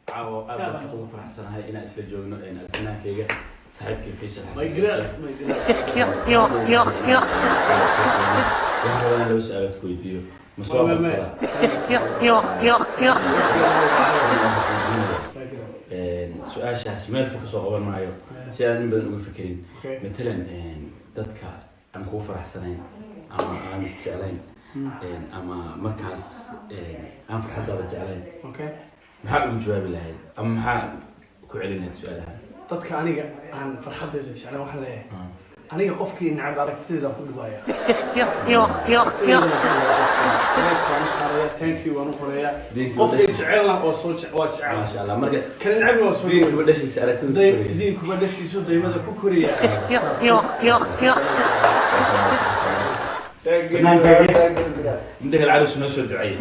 عاو أبغى أقول فرح سنة هاي أنا أسفل جوجنا أنا كيجا صاحبك في سنة ما يقدر أنا لو سألت كويديو مصاب سؤال شخص ما الفكرة صعبة معايا سألني بنقول فكرين مثلا دتك أنا خوف فرح سنة أما أنا مستعلين أما مركز أنا فرح هذا رجالين maxaa ugu jawaabi lahayd ama maxaa ku celinayd su'aalaha dadka aniga aan farxadeeda jeclaan waxa leeyahay aniga qofkii nacab aragtida ku dhibaaya thank you waan u qorayaa qofkii jecelna oo soo jecel ma sha Allah marka kan nacab waa soo diinku badashiisa aragtida diinku badashiisa daymada ku koriya عندك العروس نفسه دعية